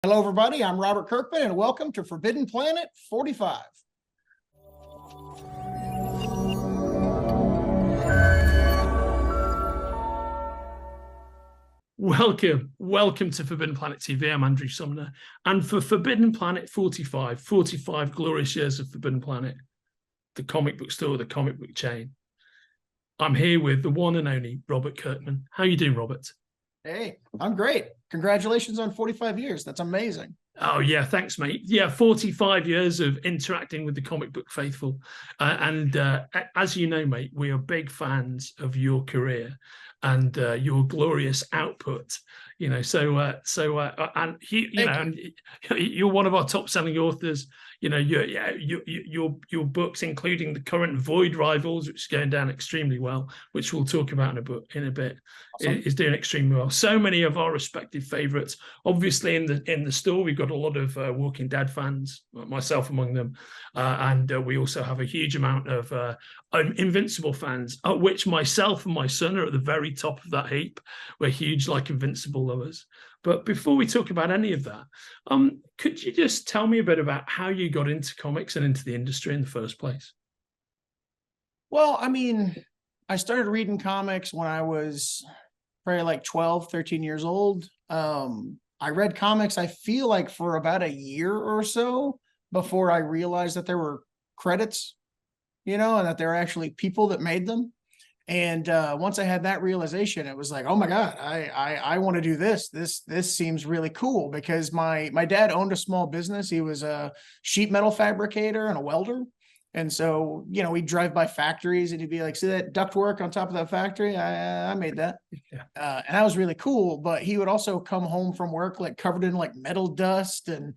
Hello, everybody. I'm Robert Kirkman, and welcome to Forbidden Planet 45. Welcome to Forbidden Planet TV. I'm Andrew Sumner. And for Forbidden Planet 45 glorious years of Forbidden Planet, the comic book store, the comic book chain, I'm here with the one and only Robert Kirkman. How are you doing, Robert? Hey, I'm great. Congratulations on 45 years. That's amazing. Oh, yeah, thanks, mate. Yeah, 45 years of interacting with the comic book faithful. As you know, mate, we are big fans of your career and your glorious output. And you're one of our top-selling authors. Your books, including the current Void Rivals, which is going down extremely well, which we'll talk about in a bit, awesome. Is doing extremely well. So many of our respective favorites. Obviously, in the store, we've got a lot of Walking Dead fans, myself among them, and we also have a huge amount of Invincible fans, at which myself and my son are at the very top of that heap. We're huge, Invincible lovers. But before we talk about any of that, could you just tell me a bit about how you got into comics and into the industry in the first place? Well, I started reading comics when I was probably 12, 13 years old. I read comics, I feel like, for about a year or so before I realized that there were credits, and that there were actually people that made them. And once I had that realization, it was like, oh my God, I want to do this. This seems really cool, because my dad owned a small business. He was a sheet metal fabricator and a welder. And so, we'd drive by factories and he'd be like, see that ductwork on top of that factory? I made that. Yeah. And that was really cool. But he would also come home from work covered in metal dust and,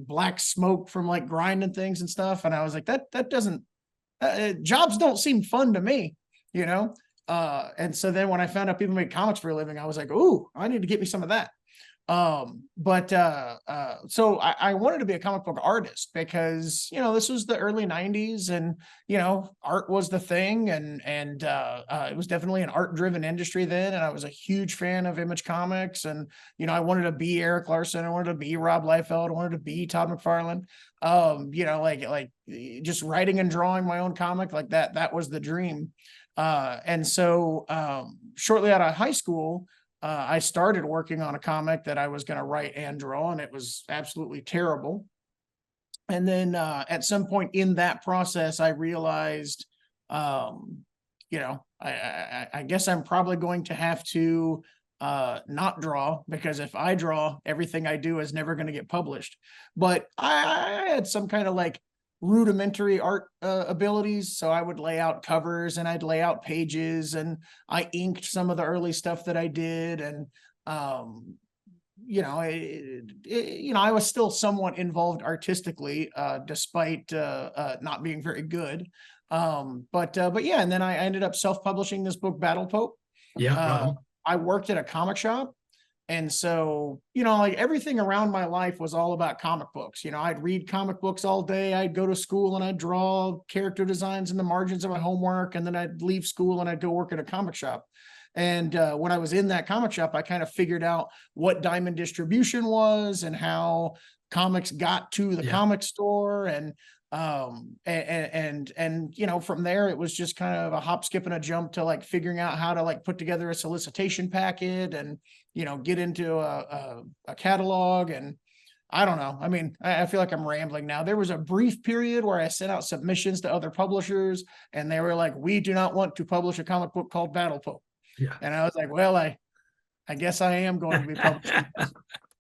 black smoke from grinding things and stuff. And I was like, that doesn't, jobs don't seem fun to me. And so then when I found out people made comics for a living, I was like, ooh, I need to get me some of that. So I wanted to be a comic book artist because, this was the early 90s and, art was the thing. And it was definitely an art driven industry then. And I was a huge fan of Image Comics. And, I wanted to be Erik Larsen. I wanted to be Rob Liefeld. I wanted to be Todd McFarlane. Just writing and drawing my own comic that was the dream. And so shortly out of high school, I started working on a comic that I was going to write and draw, and it was absolutely terrible. And then at some point in that process, I realized, I guess I'm probably going to have to not draw, because if I draw, everything I do is never going to get published. But I had some kind of rudimentary art abilities. So I would lay out covers and I'd lay out pages, and I inked some of the early stuff that I did. And, I was still somewhat involved artistically, despite not being very good. But yeah, and then I ended up self-publishing this book, Battle Pope. Yeah. I worked at a comic shop. And so, everything around my life was all about comic books. I'd read comic books all day. I'd go to school and I'd draw character designs in the margins of my homework. And then I'd leave school and I'd go work at a comic shop. And when I was in that comic shop, I kind of figured out what diamond distribution was and how comics got to the comic store. And from there, it was just kind of a hop, skip, and a jump to figuring out how to put together a solicitation packet and, get into a catalog. And I don't know. I feel like I'm rambling now. There was a brief period where I sent out submissions to other publishers and they were like, we do not want to publish a comic book called Battle Pope. Yeah. And I was like, well, I guess I am going to be publishing this.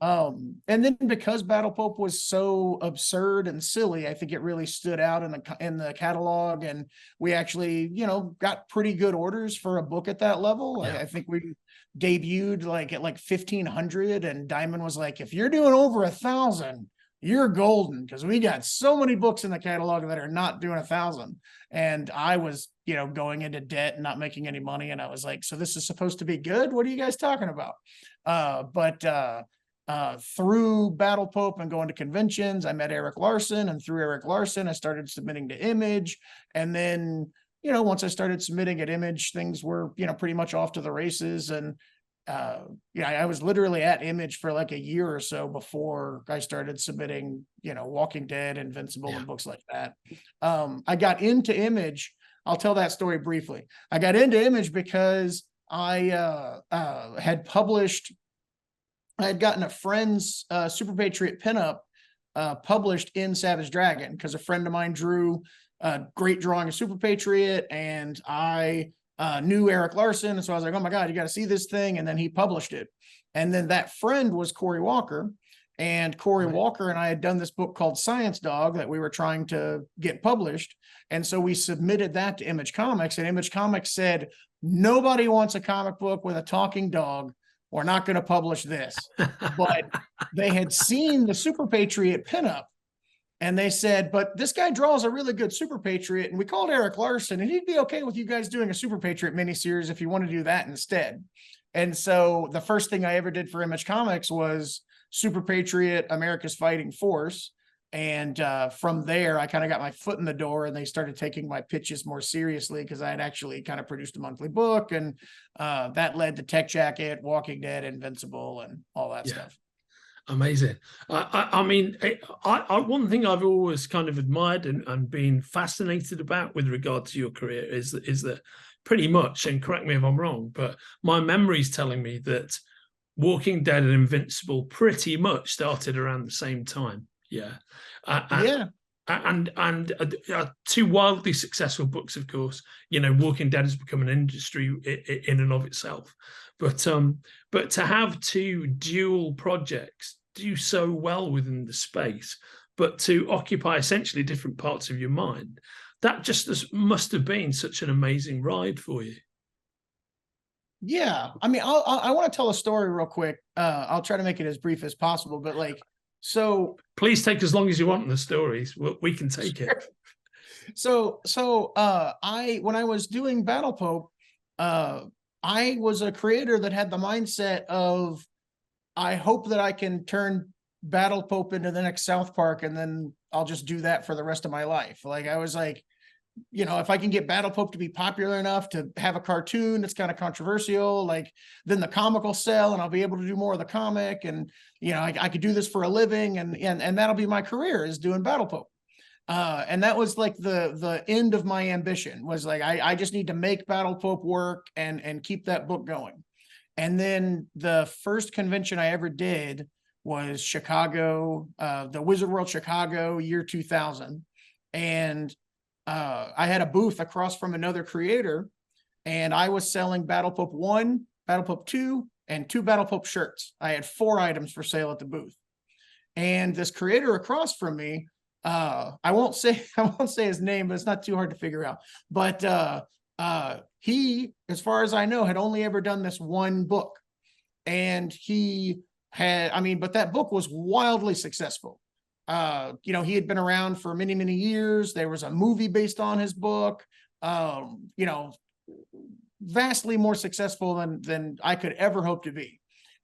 And then because Battle Pope was so absurd and silly, I think it really stood out in the catalog, and we actually, got pretty good orders for a book at that level. Yeah. I think we debuted at 1,500, and Diamond was like, if you're doing over 1,000, you're golden, because we got so many books in the catalog that are not doing 1,000. And I was, going into debt and not making any money. And I was like, so this is supposed to be good? What are you guys talking about? Through Battle Pope and going to conventions, I met Erik Larsen, and through Erik Larsen, I started submitting to Image. And then, once I started submitting at Image, things were, pretty much off to the races. And yeah, I was literally at Image for like a year or so before I started submitting, Walking Dead, Invincible, Yeah. and books like that. I got into Image. I'll tell that story briefly. I got into Image because I had published, I had gotten a friend's Super Patriot pinup published in Savage Dragon because a friend of mine drew a great drawing of Super Patriot, and I knew Eric Larson. And so I was like, oh my God, you got to see this thing. And then he published it. And then that friend was Corey Walker. And Corey Walker and I had done this book called Science Dog that we were trying to get published. And so we submitted that to Image Comics, and Image Comics said, nobody wants a comic book with a talking dog. We're not going to publish this. But they had seen the Super Patriot pinup, and they said, but this guy draws a really good Super Patriot, and we called Eric Larson, and he'd be okay with you guys doing a Super Patriot miniseries if you want to do that instead. And so the first thing I ever did for Image Comics was Super Patriot, America's Fighting Force. And from there, I kind of got my foot in the door, and they started taking my pitches more seriously because I had actually kind of produced a monthly book, and that led to Tech Jacket, Walking Dead, Invincible, and all that stuff. Amazing. I mean, one thing I've always kind of admired and been fascinated about with regard to your career is that pretty much, and correct me if I'm wrong, but my memory's telling me that Walking Dead and Invincible pretty much started around the same time. Yeah. And two wildly successful books, of course. Walking Dead has become an industry in and of itself. But to have two dual projects do so well within the space, but to occupy essentially different parts of your mind, that just must have been such an amazing ride for you. Yeah, I mean, I want to tell a story real quick. I'll try to make it as brief as possible, but so please take as long as you want in the stories. We can take it. So when I was doing Battle Pope, I was a creator that had the mindset of, I hope that I can turn Battle Pope into the next South Park, and then I'll just do that for the rest of my life. Like, I was like, if I can get Battle Pope to be popular enough to have a cartoon that's kind of controversial, then the comic will sell, and I'll be able to do more of the comic, and I could do this for a living, and that'll be my career, is doing Battle Pope. And that was like the end of my ambition, was like, I just need to make Battle Pope work and keep that book going. And then the first convention I ever did was Chicago, the Wizard World Chicago, year 2000. And I had a booth across from another creator, and I was selling Battle Pope 1, Battle Pope 2, and 2 Battle Pope shirts. I had 4 items for sale at the booth. And this creator across from me, I won't say his name, but it's not too hard to figure out. But he, as far as I know, had only ever done this one book. And he had, but that book was wildly successful. He had been around for many, many years. There was a movie based on his book, vastly more successful than I could ever hope to be.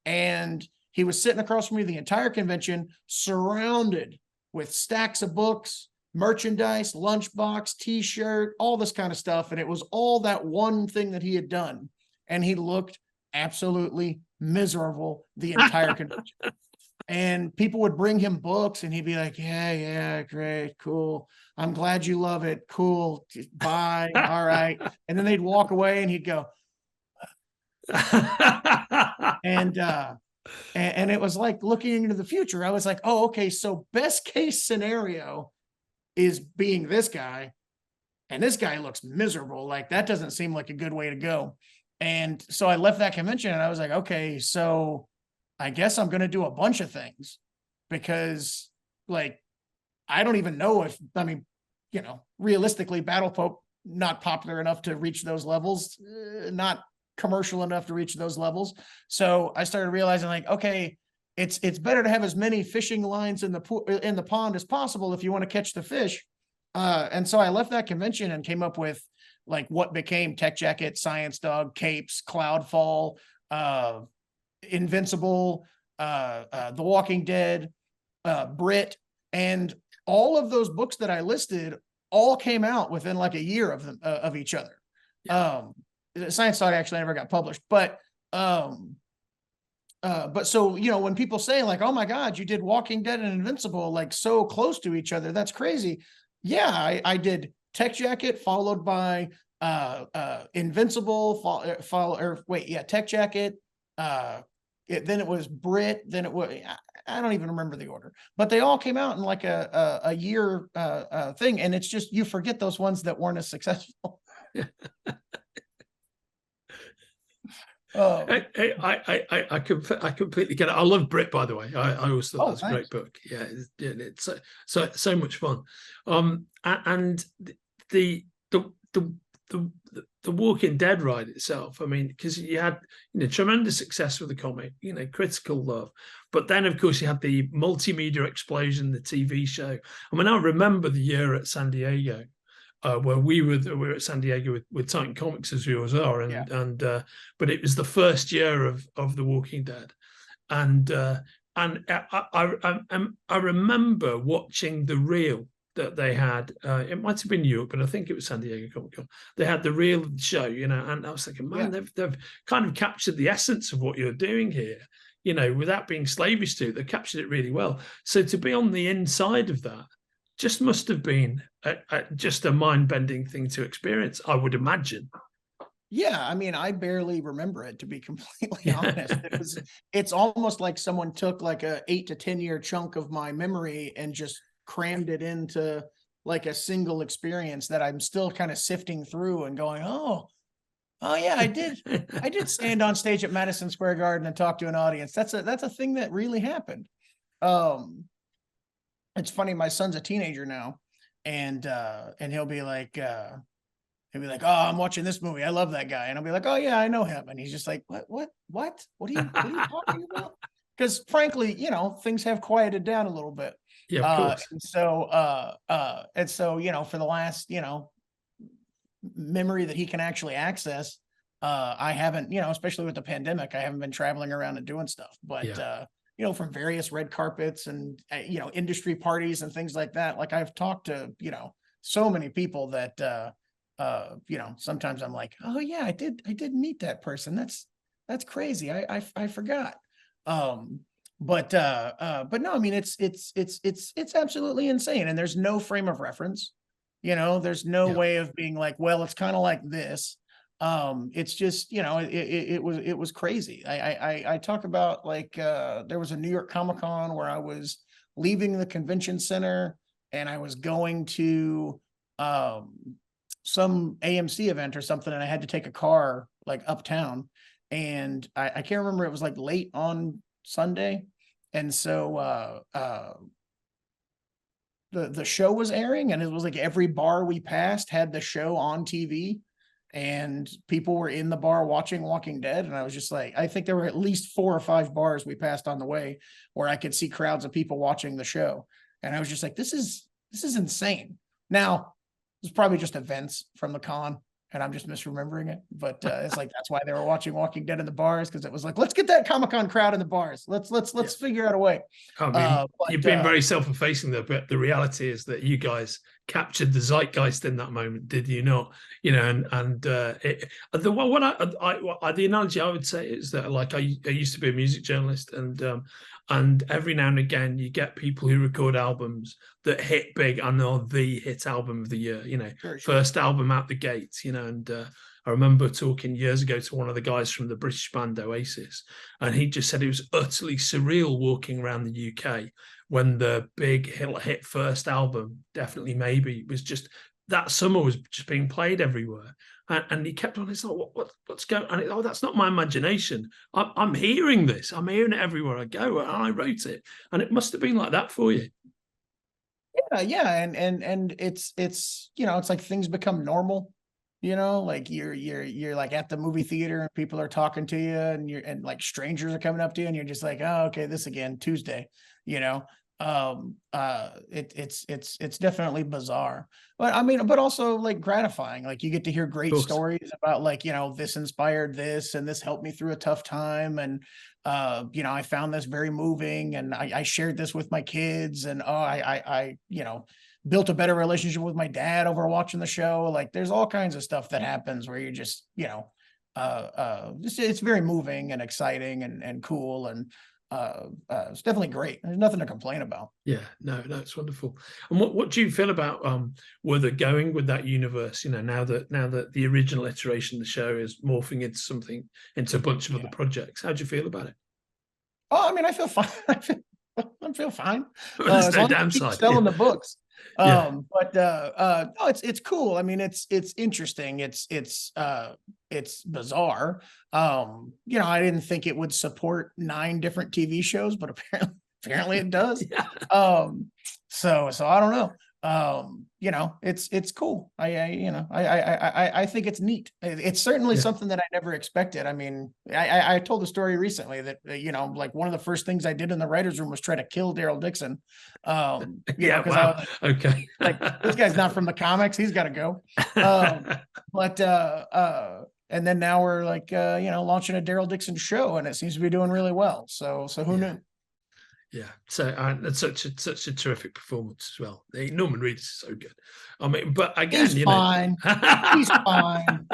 And he was sitting across from me the entire convention, surrounded with stacks of books, merchandise, lunchbox, t-shirt, all this kind of stuff. And it was all that one thing that he had done. And he looked absolutely miserable the entire convention. And people would bring him books, and he'd be like, yeah, great, cool. I'm glad you love it. Cool. Bye. All right. And then they'd walk away, and he'd go, and it was like looking into the future. I was like, oh, okay. So best case scenario is being this guy, and this guy looks miserable. Like, that doesn't seem like a good way to go. And so I left that convention, and I was like, okay, so I guess I'm going to do a bunch of things, because I don't even know if, realistically, Battle Pope, not popular enough to reach those levels, not commercial enough to reach those levels. So I started realizing, okay, it's better to have as many fishing lines in the pond as possible if you want to catch the fish. And so I left that convention and came up with what became Tech Jacket, Science Dog, Capes, Cloudfall, Invincible, The Walking Dead, Brit, and all of those books that I listed all came out within a year of them, of each other. Yeah. Science Dog actually never got published, but but so, you know, when people say like, oh my God, you did Walking Dead and Invincible, like so close to each other, that's crazy. Yeah, I did Tech Jacket followed by Invincible, Tech Jacket, then it was Brit, then it was, I don't even remember the order, but they all came out in like a year thing, and it's just, you forget those ones that weren't as successful. I completely get it. I love Brit, by the way. I always thought that was a great book. Yeah, it's so much fun. And the Walking Dead ride itself. I mean, because you had tremendous success with the comic, critical love, but then of course you had the multimedia explosion, the TV show. I mean, I remember the year at San Diego. Where we were at San Diego with Titan Comics, as we always are, but it was the first year of The Walking Dead, and I remember watching the reel that they had. It might have been Europe, but I think it was San Diego Comic Con. They had the reel show, and I was thinking, man, they've kind of captured the essence of what you're doing here, without being slavish to it. They captured it really well. So to be on the inside of that just must have been just a mind-bending thing to experience, I would imagine. Yeah, I mean, I barely remember it, to be completely honest. It's almost like someone took like a 8 to 10 year chunk of my memory and just crammed it into like a single experience that I'm still kind of sifting through and going, oh yeah, I did stand on stage at Madison Square Garden and talk to an audience. That's a thing that really happened. It's funny, my son's a teenager now, and he'll be like, oh, I'm watching this movie, I love that guy, and I'll be like, oh yeah, I know him, and he's just like, what are you talking about? Because frankly, things have quieted down a little bit. Yeah, of course. And so for the last memory that he can actually access, I haven't, especially with the pandemic, I haven't been traveling around and doing stuff, but from various red carpets and, industry parties and things like that. Like I've talked to, so many people that, sometimes I'm like, oh yeah, I did meet that person. That's crazy. I forgot. But no, I mean, it's absolutely insane. And there's no frame of reference, there's no way of being like, well, it's kind of like this. It's just, it was crazy. I talk about like, there was a New York Comic-Con where I was leaving the convention center and I was going to, some AMC event or something. And I had to take a car like uptown, and I can't remember, it was like late on Sunday. And so, the show was airing, and it was like every bar we passed had the show on TV. And people were in the bar watching Walking Dead. And I was just like, I think there were at least 4 or 5 bars we passed on the way where I could see crowds of people watching the show. And I was just like, this is insane. Now, it's probably just events from the con, and I'm just misremembering it. But it's like, that's why they were watching Walking Dead in the bars, because it was like, let's get that Comic-Con crowd in the bars. Let's figure out a way. I mean, you've been very self-effacing there, but the reality is that you guys captured the zeitgeist in that moment, did you not? The analogy I would say is that, like, I used to be a music journalist, and every now and again you get people who record albums that hit big and are the hit album of the year, Sure. First album out the gates, and I remember talking years ago to one of the guys from the British band Oasis, and he just said it was utterly surreal walking around the UK when the big hit first album, Definitely Maybe, was just, that summer was just being played everywhere. And he kept on, it's like, what's going on? Oh, that's not my imagination. I'm hearing this. I'm hearing it everywhere I go. And I wrote it. And it must have been like that for you. Yeah. And it's it's like things become normal, like you're like at the movie theater and people are talking to you, and like strangers are coming up to you, and you're just like, oh, okay, this again, Tuesday, it's definitely bizarre, but I mean, but also like gratifying. Like you get to hear great stories about like, this inspired this, and this helped me through a tough time, and I found this very moving, and I shared this with my kids, and I built a better relationship with my dad over watching the show. Like there's all kinds of stuff that happens where you're just, it's very moving and exciting and cool, and it's definitely great. There's nothing to complain about. Yeah, no, it's wonderful. And what do you feel about where they're going with that universe? You know, now that the original iteration of the show is morphing into a bunch of other projects. How do you feel about it? Oh, I mean, I feel fine. I feel fine. There's As no long as I keep downside. selling the books. Yeah. But no, it's cool. I mean, it's interesting. It's bizarre. You know, I didn't think it would support 9 different TV shows, but apparently it does. Yeah. So I don't know. You know, it's cool. I think it's neat. It's certainly Yeah. something that I never expected. I mean, I told the story recently that you know, like one of the first things I did in the writer's room was try to kill Daryl Dixon. You know, because I was like, Okay. this guy's not from the comics, he's got to go. But and then now we're like you know, launching a Daryl Dixon show, and it seems to be doing really well. So who knew? Yeah, so it's such a terrific performance as well. Norman Reedus is so good. I mean, but again, He's fine. He's fine.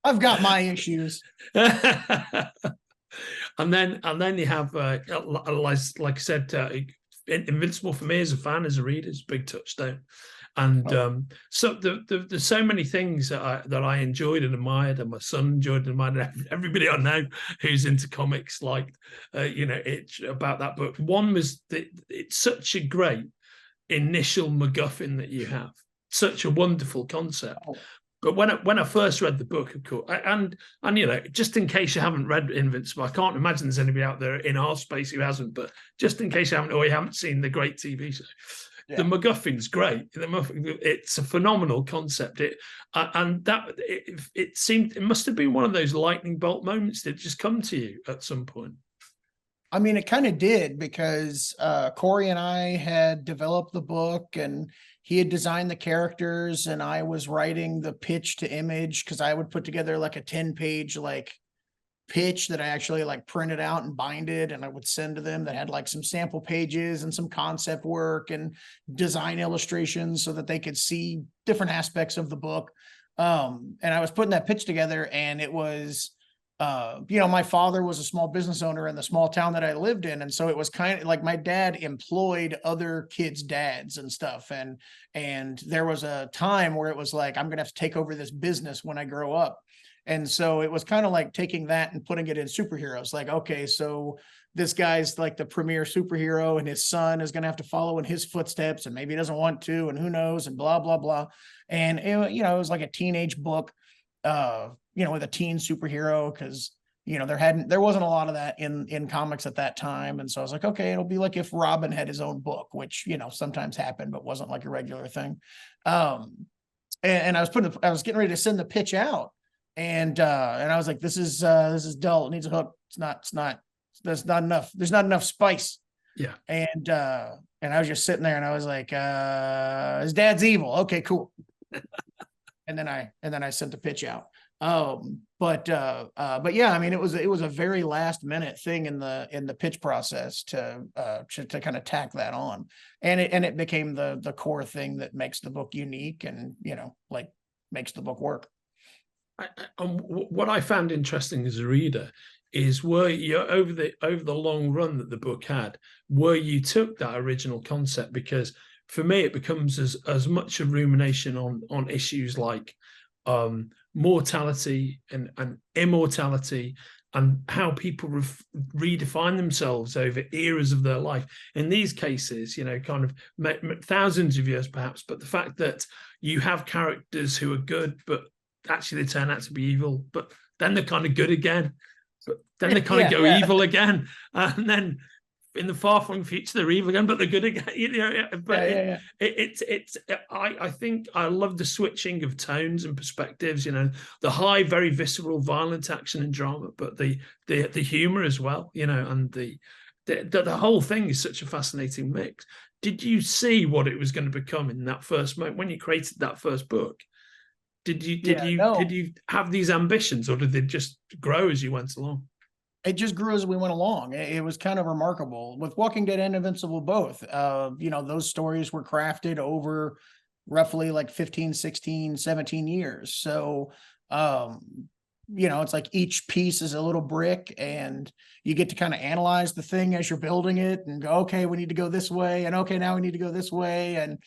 I've got my issues. and then you have like I said, Invincible for me as a fan, as a reader, is a big touchstone. And so there's so many things that I enjoyed and admired, and my son enjoyed and admired, and everybody I know who's into comics liked, you know, it's about that book. One was that it's such a great initial MacGuffin that you have, such a wonderful concept. But when I first read the book, of course, and you know, just in case you haven't read Invincible, I can't imagine there's anybody out there in our space who hasn't. But just in case you haven't, or you haven't seen the great TV show. Yeah. The MacGuffin's great. It's a phenomenal concept. It seemed, it must have been one of those lightning bolt moments that just come to you at some point. I mean, it kind of did, because Corey and I had developed the book, and he had designed the characters, and I was writing the pitch to Image, because I would put together like a 10-page like pitch that I actually like printed out and binded, and I would send to them, that had like some sample pages and some concept work and design illustrations so that they could see different aspects of the book. And I was putting that pitch together, and it was, you know, my father was a small business owner in the small town that I lived in. And so it was kind of like my dad employed other kids' dads and stuff. And there was a time where it was like, I'm going to have to take over this business when I grow up. And so it was kind of like taking that and putting it in superheroes. Like, okay, so this guy's like the premier superhero, and his son is going to have to follow in his footsteps, and maybe he doesn't want to, and who knows, and blah, blah, blah. And, you know, it was like a teenage book, you know, with a teen superhero, because, you know, there wasn't a lot of that in comics at that time. And so I was like, okay, it'll be like if Robin had his own book, which, you know, sometimes happened, but wasn't like a regular thing. And I was getting ready to send the pitch out. And I was like, this is dull. It needs a hook. There's not enough spice. Yeah. And I was just sitting there, and I was like, his dad's evil. Okay, cool. and then I sent the pitch out. But yeah, I mean, it was a very last minute thing in the pitch process to kind of tack that on. And it became the core thing that makes the book unique, and, you know, like makes the book work. What I found interesting as a reader is where you, over the long run that the book had, where you took that original concept, because for me it becomes as much a rumination on issues like mortality and immortality, and how people redefine themselves over eras of their life. In these cases, you know, kind of thousands of years perhaps, but the fact that you have characters who are good, but actually they turn out to be evil, but then they're kind of good again, but then they kind of go evil again, and then in the far-flung future they're evil again, but they're good again. You know, but I think I love the switching of tones and perspectives. You know, the high, very visceral, violent action and drama, but the humor as well. You know, and the whole thing is such a fascinating mix. Did you see what it was going to become in that first moment when you created that first book? Did you have these ambitions, or did they just grow as you went along? It just grew as we went along. It was kind of remarkable with Walking Dead and Invincible both. You know, those stories were crafted over roughly like 15, 16, 17 years. So, it's like each piece is a little brick, and you get to kind of analyze the thing as you're building it and go, okay, we need to go this way, and okay, now we need to go this way, and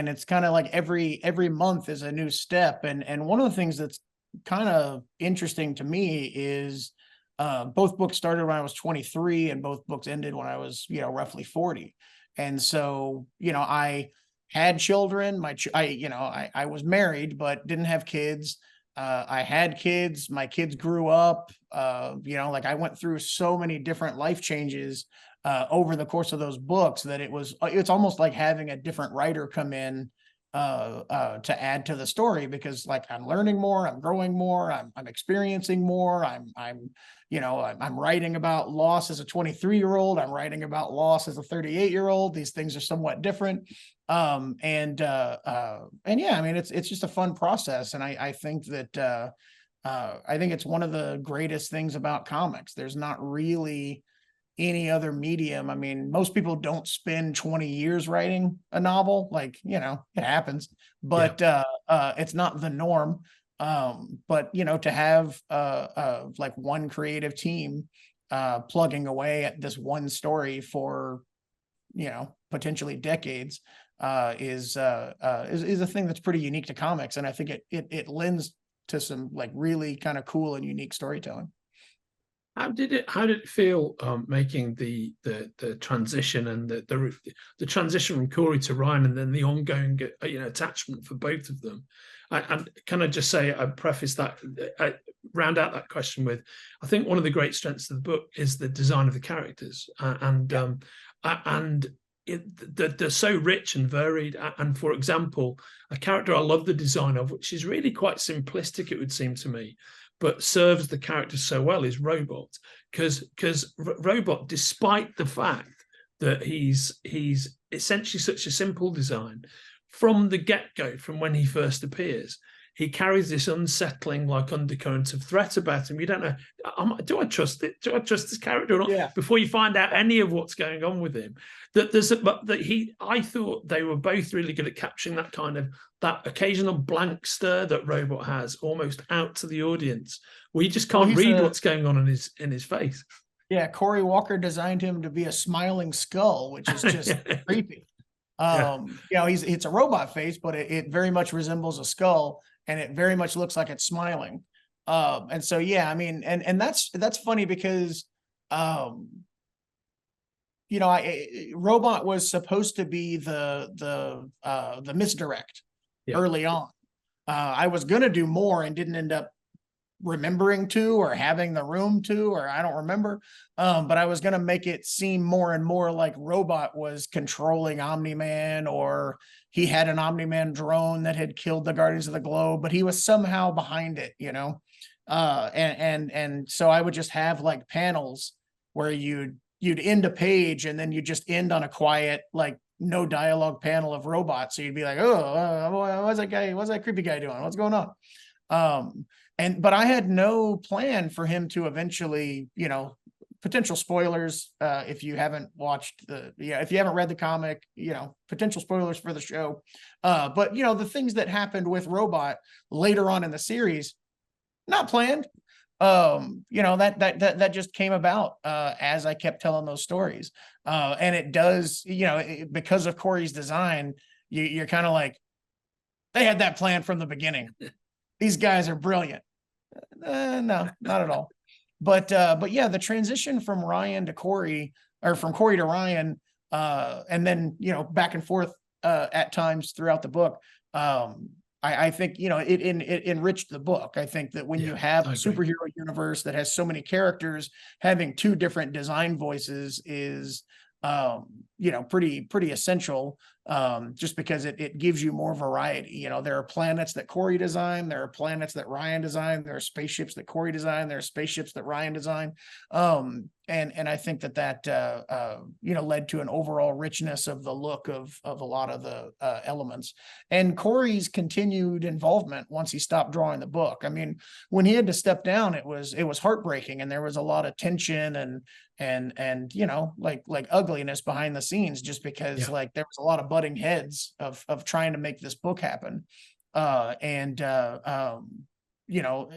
it's kind of like every month is a new step. And one of the things that's kind of interesting to me is both books started when I was 23, and both books ended when I was, roughly 40. And so, I had children. I was married, but didn't have kids. I had kids. My kids grew up. Like I went through so many different life changes over the course of those books that it's almost like having a different writer come in to add to the story, because like I'm learning more, I'm growing more, I'm experiencing more. I'm writing about loss as a 23-year-old. I'm writing about loss as a 38-year-old. These things are somewhat different. And yeah, I mean, it's just a fun process. And I think that, I think it's one of the greatest things about comics. There's not really any other medium. I mean, most people don't spend 20 years writing a novel. Like, it happens, but, it's not the norm. But to have, like one creative team, plugging away at this one story for, potentially decades, is a thing that's pretty unique to comics. And I think it lends to some like really kind of cool and unique storytelling. How did it feel making the transition, and the transition from Corey to Ryan, and then the ongoing attachment for both of them? And can I just say, I preface that, I round out that question with, I think one of the great strengths of the book is the design of the characters, they're so rich and varied. And for example, a character I love the design of, which is really quite simplistic, it would seem to me, but serves the character so well, is Robot. Because Robot, despite the fact that he's essentially such a simple design, from the get-go, from when he first appears, he carries this unsettling like undercurrent of threat about him. You don't know, do I trust it? Do I trust this character or not? Yeah. Before you find out any of what's going on with him. I thought they were both really good at capturing that kind of, that occasional blank stare that Robot has, almost out to the audience, where you just can't read what's going on in his face. Yeah, Corey Walker designed him to be a smiling skull, which is just creepy. It's a robot face, but it very much resembles a skull, and it very much looks like it's smiling. And so, yeah, I mean, and that's funny because, Robot was supposed to be the misdirect early on. I was going to do more and didn't end up remembering to, or having the room to, or I don't remember. But I was going to make it seem more and more like Robot was controlling Omni-Man, or he had an Omni-Man drone that had killed the Guardians of the Globe, but he was somehow behind it, and so I would just have like panels where you'd end a page, and then you just end on a quiet, like no dialogue panel of Robot. So you'd be like, oh, what's that creepy guy doing? What's going on? But I had no plan for him to eventually, potential spoilers, if you haven't watched if you haven't read the comic, potential spoilers for the show. But the things that happened with Robot later on in the series, not planned. That just came about as I kept telling those stories. And it does, because of Corey's design, you're kind of like, they had that plan from the beginning. These guys are brilliant. No, not at all. But yeah, the transition from Ryan to Corey, or from Corey to Ryan, and then back and forth at times throughout the book. I think it enriched the book. I think that when you have a superhero universe that has so many characters, having two different design voices is pretty essential, just because it gives you more variety. There are planets that Corey designed, there are planets that Ryan designed, there are spaceships that Corey designed, there are spaceships that Ryan designed. And I think that led to an overall richness of the look of a lot of the elements. And Corey's continued involvement once he stopped drawing the book. I mean, when he had to step down, it was heartbreaking, and there was a lot of tension and like ugliness behind the scenes, just because like there was a lot of butting heads of trying to make this book happen. you know,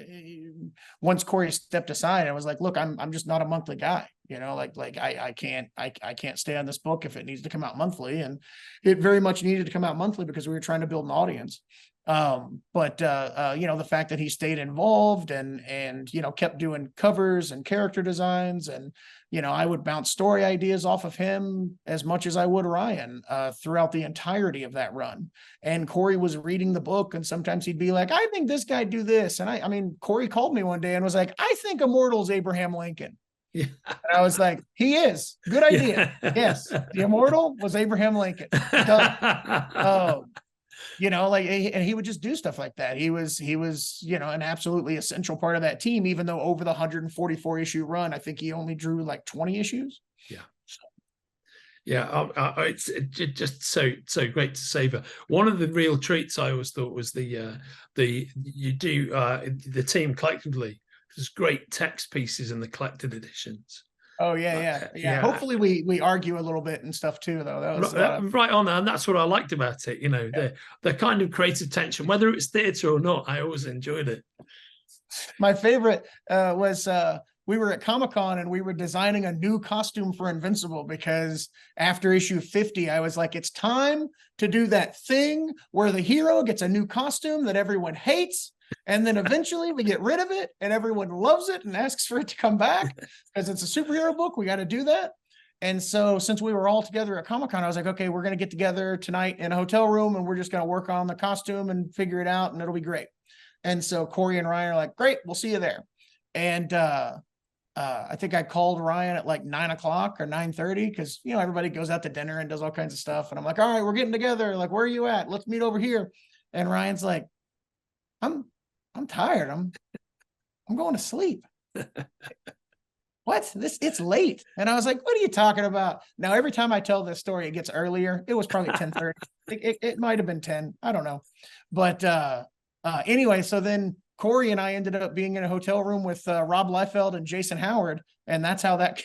once Corey stepped aside, I was like, look, I'm just not a monthly guy, you know, like I can't stay on this book if it needs to come out monthly. And it very much needed to come out monthly because we were trying to build an audience. But you know, the fact that he stayed involved and, you know, kept doing covers and character designs, and, you know, I would bounce story ideas off of him as much as I would Ryan, throughout the entirety of that run. And Corey was reading the book, and sometimes he'd be like, I think this guy do this. And I mean, Corey called me one day and was like, I think Immortal's Abraham Lincoln. Yeah. And I was like, he is. Good idea. Yeah. Yes. The Immortal was Abraham Lincoln. You know, like, and he would just do stuff like that. He was, you know, an absolutely essential part of that team, even though over the 144 issue run, I think he only drew like 20 issues. Yeah. Yeah, it's just so great to savor. One of the real treats I always thought was the team collectively. There's great text pieces in the collected editions. Oh yeah. Hopefully we argue a little bit and stuff too, though. That was right on there, and that's what I liked about it. You know, the kind of creative tension, whether it's theatre or not, I always enjoyed it. My favorite was we were at Comic-Con and we were designing a new costume for Invincible, because after issue 50, I was like, it's time to do that thing where the hero gets a new costume that everyone hates. And then eventually we get rid of it and everyone loves it and asks for it to come back because it's a superhero book. We got to do that. And so since we were all together at Comic-Con, I was like, okay, we're going to get together tonight in a hotel room and we're just going to work on the costume and figure it out, and it'll be great. And so Corey and Ryan are like, great, we'll see you there. And I think I called Ryan at like 9 o'clock or 9:30 because, you know, everybody goes out to dinner and does all kinds of stuff. And I'm like, all right, we're getting together. Like, where are you at? Let's meet over here. And Ryan's like, I'm tired. I'm going to sleep. What? It's late. And I was like, what are you talking about? Now, every time I tell this story, it gets earlier. It was probably 10:30. It might have been 10. I don't know. But anyway, so then Corey and I ended up being in a hotel room with Rob Liefeld and Jason Howard. And that's how that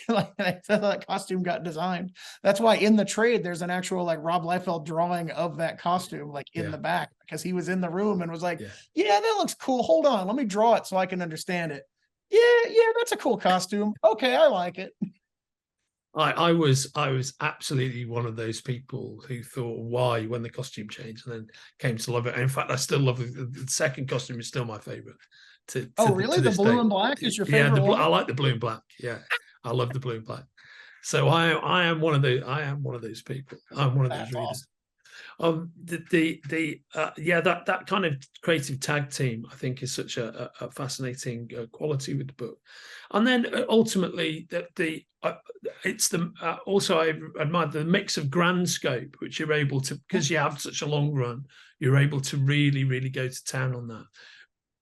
costume got designed. That's why in the trade, there's an actual like Rob Liefeld drawing of that costume, like in the back, because he was in the room and was like, yeah, that looks cool. Hold on, let me draw it so I can understand it. Yeah, that's a cool costume. Okay, I like it. I was absolutely one of those people who thought, why, when the costume changed, and then came to love it. And in fact, I still love it. The second costume is still my favorite. Really? The blue and black is your favorite? Yeah, I like the blue and black. Yeah, I love the blue and black. So I am one of those. I am one of those people. I'm one of those readers. Awesome. That kind of creative tag team, I think, is such a fascinating quality with the book. And then ultimately, also I admire the mix of grand scope, which you're able to, because you have such a long run, you're able to really, really go to town on that.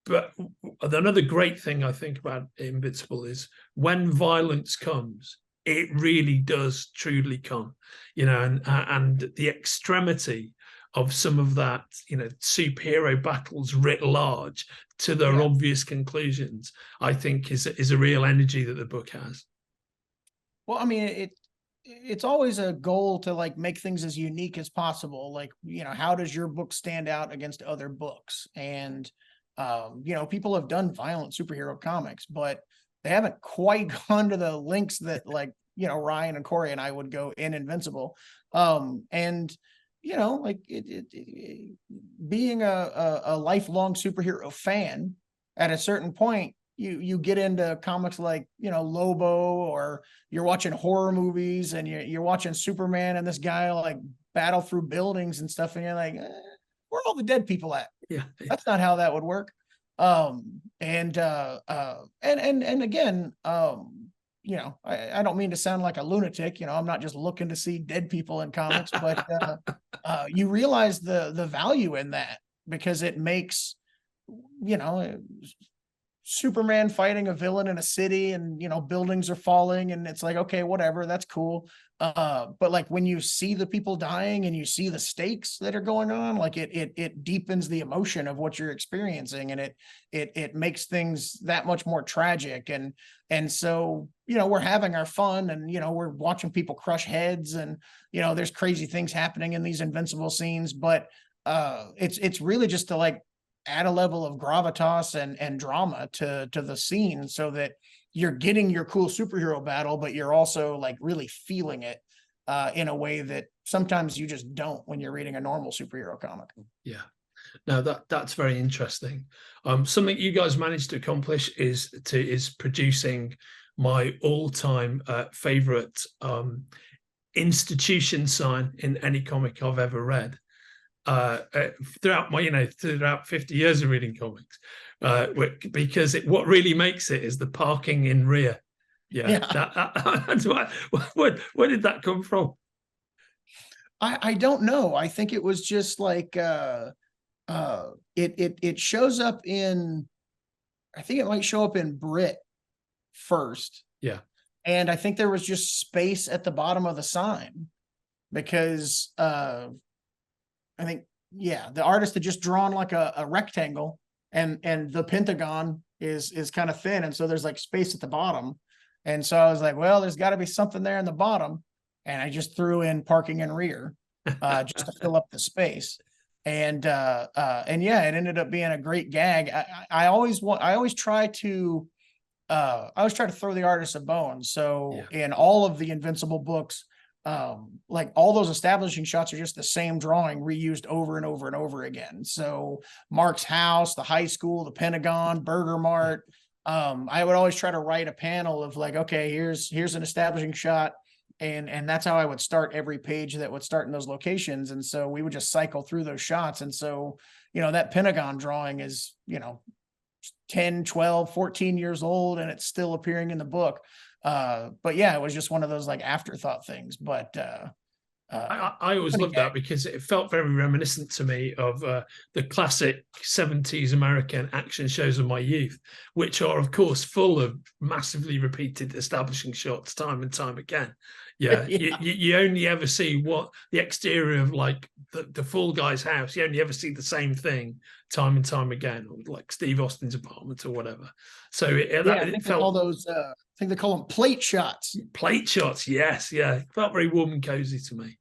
But another great thing I think about Invincible is when violence comes, it really does truly come, you know, and the extremity of some of that, you know, superhero battles writ large to their obvious conclusions, I think is a real energy that the book has. Well, I mean, it's always a goal to like make things as unique as possible. Like, you know, how does your book stand out against other books? And you know, people have done violent superhero comics, but they haven't quite gone to the links that, like, you know, Ryan and Corey and I would go in Invincible. And, you know, like being a lifelong superhero fan, at a certain point, you get into comics like, you know, Lobo, or you're watching horror movies and you're watching Superman and this guy like battle through buildings and stuff. And you're like, where are all the dead people at? Yeah. That's not how that would work. And again, you know, I don't mean to sound like a lunatic, you know, I'm not just looking to see dead people in comics, but you realize the value in that, because it makes, you know, Superman fighting a villain in a city and, you know, buildings are falling and it's like, okay, whatever, that's cool. But like when you see the people dying and you see the stakes that are going on, like it deepens the emotion of what you're experiencing, and it makes things that much more tragic. And so, you know, we're having our fun, and, you know, we're watching people crush heads, and, you know, there's crazy things happening in these Invincible scenes, but it's really just to like add a level of gravitas and drama to the scene, so that you're getting your cool superhero battle, but you're also like really feeling it in a way that sometimes you just don't when you're reading a normal superhero comic. Yeah. No, that's very interesting. Something you guys managed to accomplish is producing my all-time favorite institution sign in any comic I've ever read. Throughout my, throughout 50 years of reading comics, because what really makes it is the parking in rear. Yeah. That's where did that come from? I don't know. I think it was just like it shows up in, I think it might show up in Brit first. Yeah. And I think there was just space at the bottom of the sign, because I think, yeah, the artist had just drawn like a rectangle, and the Pentagon is kind of thin, and so there's like space at the bottom. And so I was like, well, there's got to be something there in the bottom, and I just threw in parking and rear just to fill up the space. And yeah, it ended up being a great gag. I always try to throw the artist a bone. So in all of the Invincible books, like all those establishing shots are just the same drawing reused over and over and over again. So Mark's house, the high school, the Pentagon, Burger Mart. I would always try to write a panel of like, okay, here's an establishing shot. And that's how I would start every page that would start in those locations. And so we would just cycle through those shots. And so, that Pentagon drawing is, 10, 12, 14 years old, and it's still appearing in the book. But yeah, it was just one of those like afterthought things. But I always loved that, because it felt very reminiscent to me of the classic 70s American action shows of my youth, which are, of course, full of massively repeated establishing shots time and time again. Yeah, you only ever see what the exterior of like the Fall Guy's house. You only ever see the same thing time and time again, or like Steve Austin's apartment or whatever. So it felt all those. I think they call them plate shots. Plate shots, yes, yeah. It felt very warm and cozy to me.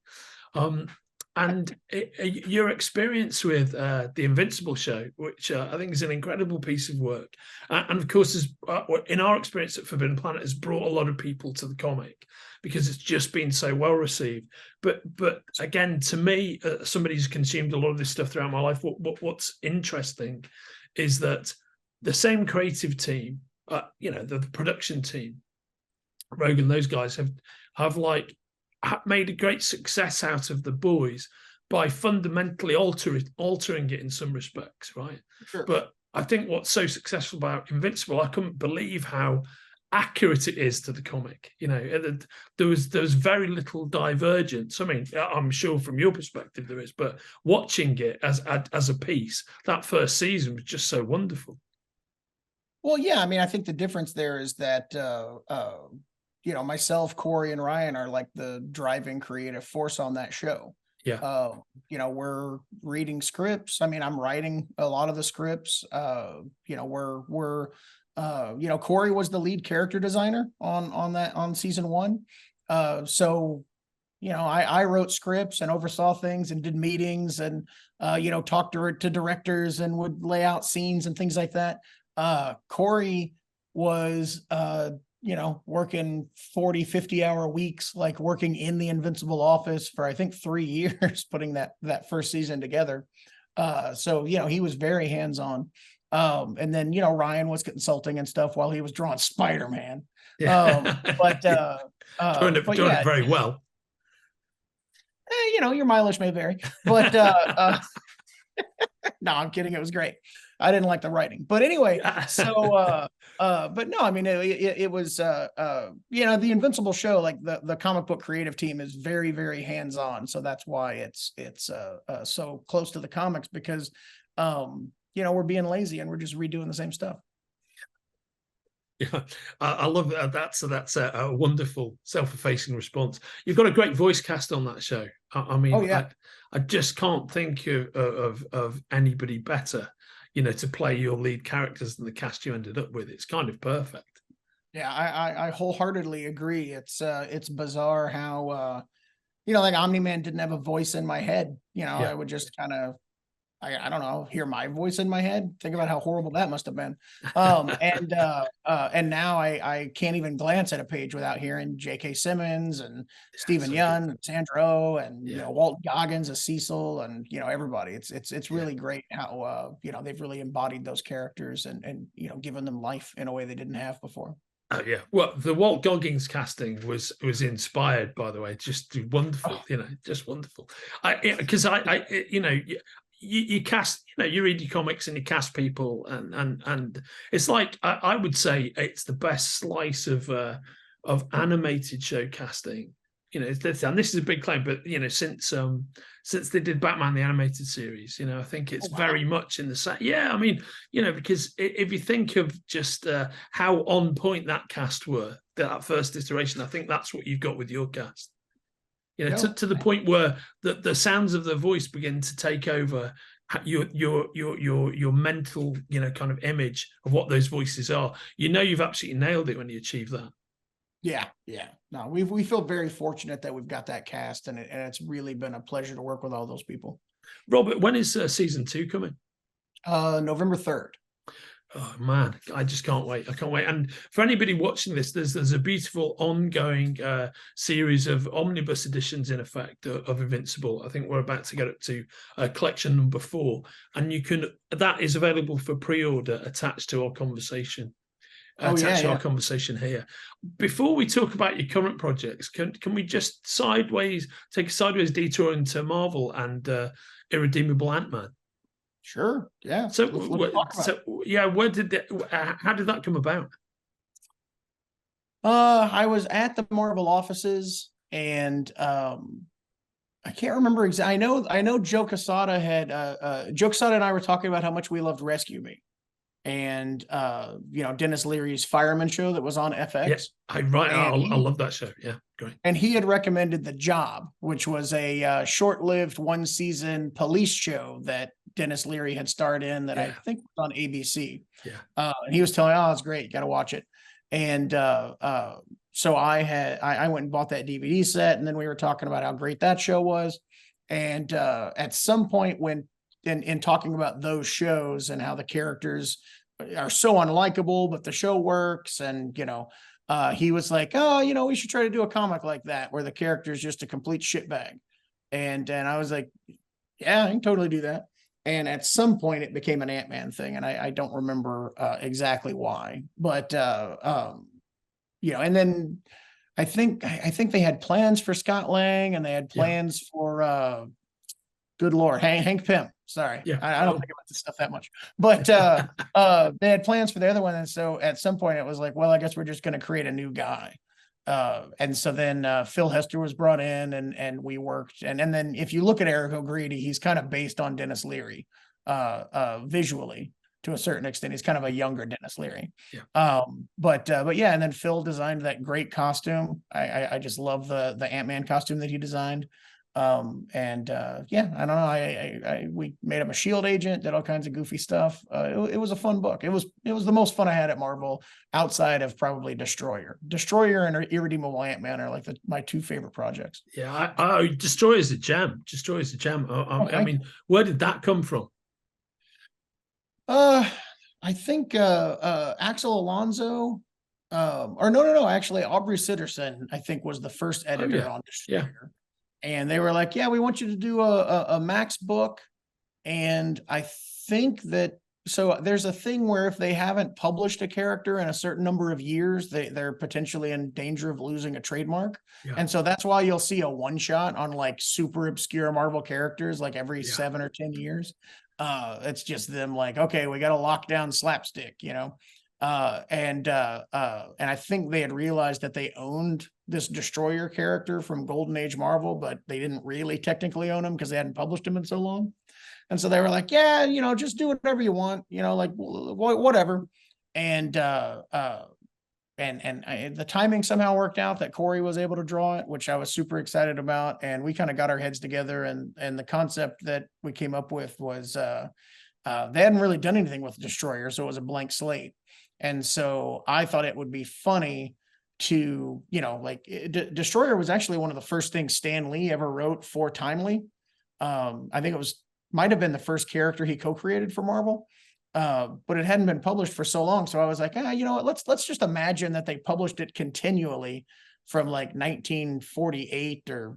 And your experience with the Invincible show, which I think is an incredible piece of work, and of course, in our experience at Forbidden Planet, has brought a lot of people to the comic because it's just been so well received. But again, to me, somebody who's consumed a lot of this stuff throughout my life, what's interesting is that the same creative team, the production team, Rogan, those guys have made a great success out of The Boys by fundamentally altering it in some respects, right? Sure. But I think what's so successful about Invincible, I couldn't believe how accurate it is to the comic. There was very little divergence. I mean, I'm sure from your perspective there is, but watching it as a piece, that first season was just so wonderful. Well, yeah, I mean, I think the difference there is that myself, Corey, and Ryan are like the driving creative force on that show. Yeah. We're reading scripts. I mean, I'm writing a lot of the scripts. Corey was the lead character designer on season 1. So I wrote scripts and oversaw things and did meetings and talked to directors and would lay out scenes and things like that. Corey was working 40, 50-hour weeks, like working in the Invincible office for, I think, 3 years, putting that first season together. So, he was very hands-on. And then, Ryan was consulting and stuff while he was drawing Spider-Man. Yeah. Doing it very well. Your mileage may vary, but no, I'm kidding. It was great. I didn't like the writing, but anyway, so, but no, I mean, it was, the Invincible show, like the comic book creative team is very, very hands-on. So that's why it's so close to the comics, because, we're being lazy and we're just redoing the same stuff. Yeah, I love that. That's a wonderful self-effacing response. You've got a great voice cast on that show. I mean, oh, yeah. I just can't think of anybody better, to play your lead characters than the cast you ended up with. It's kind of perfect. Yeah, I wholeheartedly agree. It's bizarre how like Omni-Man didn't have a voice in my head. I would just kind of I don't know, hear my voice in my head. Think about how horrible that must have been. And now I can't even glance at a page without hearing J.K. Simmons and Stephen so Yun and Sandra Oh and Yeah. Walt Goggins as Cecil and everybody. It's really great how they've really embodied those characters and given them life in a way they didn't have before. Oh yeah, well, the Walt Goggins casting was inspired, by the way, just wonderful, Oh. Just wonderful. Because you cast, you read your comics and you cast people, and it's like I would say it's the best slice of animated show casting. And this is a big claim, but since they did Batman the animated series, I think it's very much in the same. Yeah, I mean, because if you think of just how on point that cast were, that first iteration, I think that's what you've got with your cast. To the point where the sounds of the voice begin to take over your mental, kind of image of what those voices are. You've absolutely nailed it when you achieve that. Yeah. No, we feel very fortunate that we've got that cast, and it's really been a pleasure to work with all those people. Robert, when is season 2 coming? November 3rd. Oh man, I just can't wait. I can't wait. And for anybody watching this, there's a beautiful ongoing series of omnibus editions in effect of Invincible. I think we're about to get up to collection number 4, and that is available for pre-order attached to our conversation. Our conversation here. Before we talk about your current projects, can we just take a sideways detour into Marvel and Irredeemable Ant-Man? Sure. Yeah. So where did how did that come about? I was at the Marvel offices, and I can't remember exactly. I know Joe Quesada Joe Quesada and I were talking about how much we loved Rescue Me, and Dennis Leary's Fireman show that was on FX. Yeah, I love that show. Yeah, great. And he had recommended The Job, which was a short-lived 1-season police show that Dennis Leary had starred in that I think was on ABC. Yeah. And he was telling me, oh, it's great, you got to watch it. And so I went and bought that DVD set, and then we were talking about how great that show was. And at some point when in talking about those shows and how the characters are so unlikable, but the show works, and he was like, oh, we should try to do a comic like that where the character is just a complete shitbag. And I was like, yeah, I can totally do that. And at some point it became an Ant-Man thing, and I don't remember exactly why, but and then I think they had plans for Scott Lang, and they had plans for good Lord, Hank Pym. Sorry. Yeah. I don't think about this stuff that much, but they had plans for the other one. And so at some point it was like, well, I guess we're just going to create a new guy. And so then Phil Hester was brought in, and we worked. And then if you look at Eric O'Grady, he's kind of based on Dennis Leary visually to a certain extent. He's kind of a younger Dennis Leary. Yeah. But yeah, and then Phil designed that great costume. I just love the Ant-Man costume that he designed. I don't know. We made him a shield agent, did all kinds of goofy stuff. It was a fun book. It was the most fun I had at Marvel, outside of probably Destroyer and Irredeemable Ant-Man are like my 2 favorite projects. Yeah. Destroyer's a gem. I mean, where did that come from? I think Axel Alonso, or no, actually Aubrey Sitterson, I think, was the first editor on Destroyer. Yeah. And they were like, yeah, we want you to do a Max book. And I think that, so there's a thing where if they haven't published a character in a certain number of years, they're potentially in danger of losing a trademark. Yeah. And so that's why you'll see a one-shot on like super obscure Marvel characters like every 7 or 10 years. It's just them like, okay, we got to lock down slapstick, and I think they had realized that they owned this Destroyer character from Golden Age Marvel, but they didn't really technically own him because they hadn't published him in so long. And so they were like, yeah, just do whatever you want, like whatever. And the timing somehow worked out that Corey was able to draw it, which I was super excited about. And we kind of got our heads together, and the concept that we came up with was they hadn't really done anything with Destroyer, so it was a blank slate. And so I thought it would be funny to, Destroyer was actually one of the first things Stan Lee ever wrote for Timely. I think it was might have been the first character he co-created for Marvel. But it hadn't been published for so long. So I was like, you know what, let's just imagine that they published it continually from like 1948 or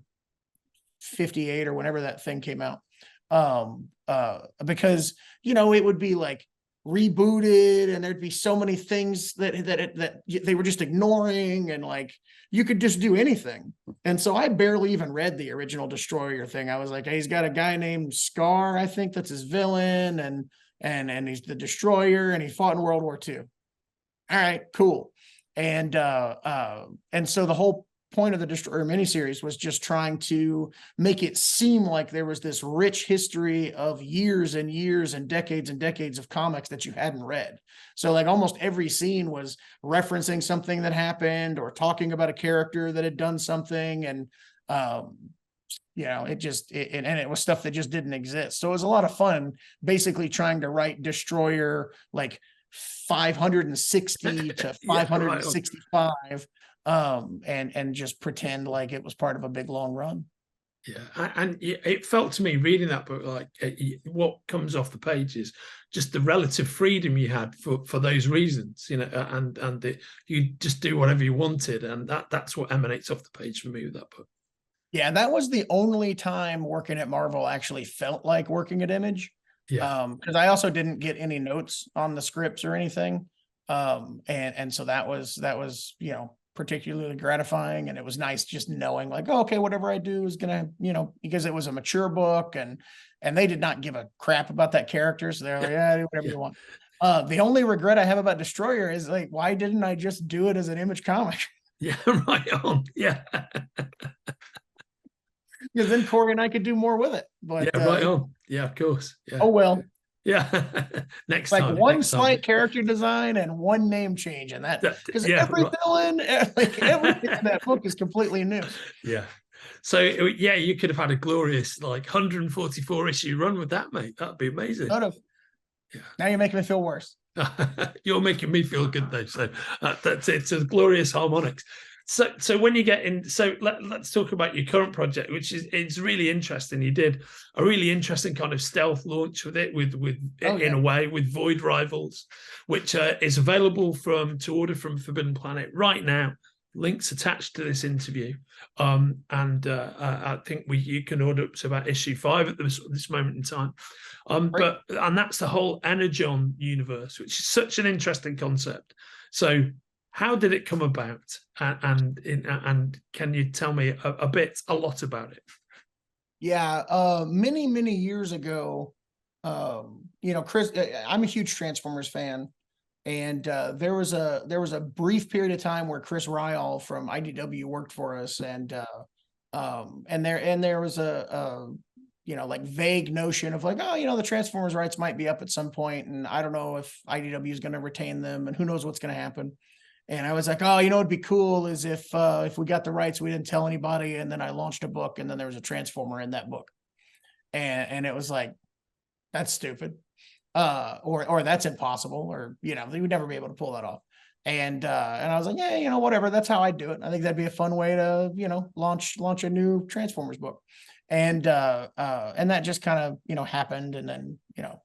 58 or whenever that thing came out. Because, you know, it would be like rebooted and there'd be so many things that they were just ignoring, and like you could just do anything. And so I barely even read the original Destroyer thing. I was like, hey, he's got a guy named Scar, I think that's his villain, and he's the Destroyer, and he fought in World War II. All right, cool. And so the whole point of the Destroyer miniseries was just trying to make it seem like there was this rich history of years and years and decades of comics that you hadn't read. So like almost every scene was referencing something that happened or talking about a character that had done something. And you know, and it was stuff that just didn't exist. So it was a lot of fun basically trying to write Destroyer like 560 to 565. And just pretend like it was part of a big long run. Yeah, and it felt to me reading that book like what comes off the page is just the relative freedom you had for those reasons, you know, and you just do whatever you wanted, and that's what emanates off the page for me with that book. Yeah, that was the only time working at Marvel actually felt like working at Image. Yeah, because I also didn't get any notes on the scripts or anything, and so that was you know, particularly gratifying. And it was nice just knowing like, oh, okay, whatever I do is gonna, you know, because it was a mature book, and they did not give a crap about that character, so they're like, yeah, do whatever you want. The only regret I have about Destroyer is like, why didn't I just do it as an Image comic? Yeah, right on. Yeah, because then Corey and I could do more with it. But yeah, right on. Yeah, of course. Yeah. Oh well. Yeah. Next like time. one slight character design and one name change, and that because every villain, like everything in that book is completely new. Yeah. So yeah, you could have had a glorious like 144 issue run with that, mate. That'd be amazing. Yeah. Now you're making me feel worse. You're making me feel good though. So that's it's a glorious harmonics. So when you get in, so let's talk about your current project, which is it's really interesting. You did a really interesting kind of stealth launch with it, in a way with Void Rivals, which is available to order from Forbidden Planet right now. Links attached to this interview, and I think you can order up to about issue 5 at this moment in time. But that's the whole Energon universe, which is such an interesting concept. So how did it come about, and can you tell me a lot about it? Yeah, many years ago, you know, Chris, I'm a huge Transformers fan, and there was a brief period of time where Chris Ryall from IDW worked for us, and there was a you know, like vague notion of like, oh, you know, the Transformers rights might be up at some point, and I don't know if IDW is going to retain them, and who knows what's going to happen. And I was like, oh, you know, what'd be cool is if we got the rights, we didn't tell anybody. And then I launched a book, and then there was a Transformer in that book. And it was like, that's stupid. Or that's impossible, or, you know, they would never be able to pull that off. And I was like, yeah, you know, whatever. That's how I do it. I think that'd be a fun way to, you know, launch a new Transformers book. And that just kind of, you know, happened. And then, you know,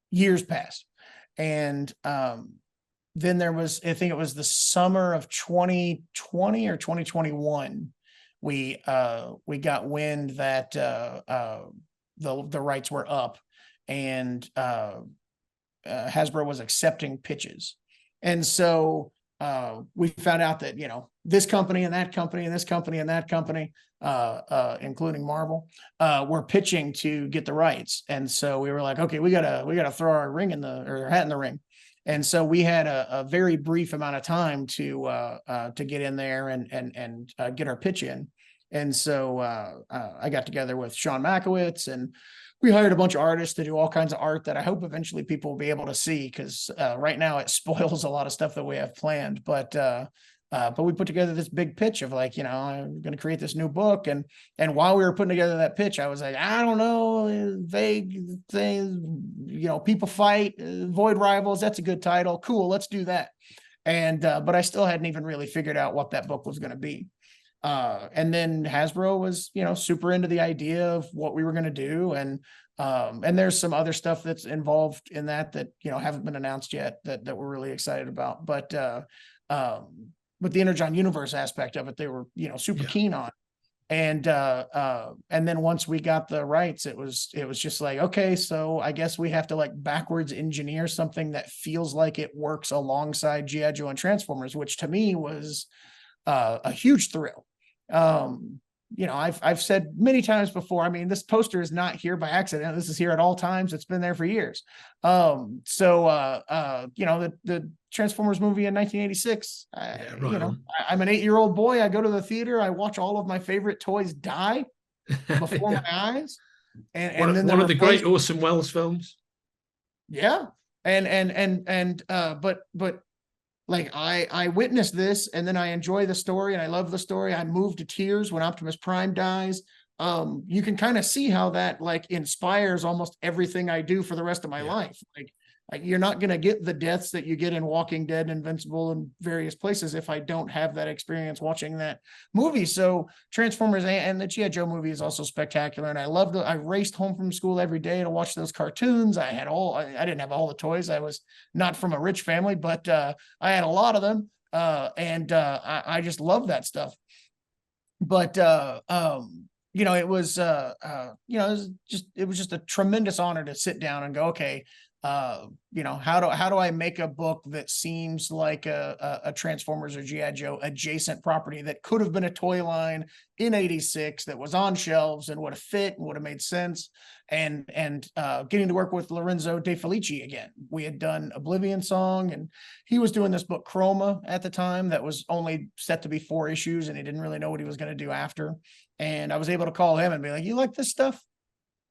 years passed. And then there was, I think it was the summer of 2020 or 2021, we got wind that the rights were up, and Hasbro was accepting pitches. And so we found out that, you know, this company and that company and this company and that company, including Marvel, were pitching to get the rights. And so we were like, okay, we gotta throw our hat in the ring. And so we had a very brief amount of time to get in there and get our pitch in. And so I got together with Sean Makowitz, and we hired a bunch of artists to do all kinds of art that I hope eventually people will be able to see, because right now it spoils a lot of stuff that we have planned. But we put together this big pitch of like, you know, I'm going to create this new book. And while we were putting together that pitch, I was like, I don't know, vague things, you know, people fight, Void Rivals. That's a good title. Cool. Let's do that. And, but I still hadn't even really figured out what that book was going to be. And then Hasbro was, you know, super into the idea of what we were going to do. And there's some other stuff that's involved in that, you know, haven't been announced yet that we're really excited about. But the Energon Universe aspect of it, they were, you know, super keen on. And then once we got the rights, it was just like, okay, so I guess we have to like backwards engineer something that feels like it works alongside G.I. Joe and Transformers, which to me was a huge thrill. You know, I've said many times before, I mean, this poster is not here by accident. This is here at all times. It's been there for years. You know, the Transformers movie in 1986, you know, I'm an 8-year-old boy. I go to the theater. I watch all of my favorite toys die before my eyes. And then one of the great Orson Welles films. Yeah. But like I witnessed this, and then I enjoy the story and I love the story. I moved to tears when Optimus Prime dies. You can kind of see how that like inspires almost everything I do for the rest of my life. Like you're not going to get the deaths that you get in Walking Dead, Invincible, and various places if I don't have that experience watching that movie. So Transformers and the G.I. Joe movie is also spectacular. And I raced home from school every day to watch those cartoons. I didn't have all the toys. I was not from a rich family, but I had a lot of them. I just love that stuff. But you know, it was you know, it was just a tremendous honor to sit down and go, okay, you know, how do I make a book that seems like a Transformers or G.I. Joe adjacent property that could have been a toy line in 86 that was on shelves and would have fit and would have made sense. And getting to work with Lorenzo De Felici again. We had done Oblivion Song, and he was doing this book Chroma at the time that was only set to be 4 issues, and he didn't really know what he was going to do after. And I was able to call him and be like, you like this stuff?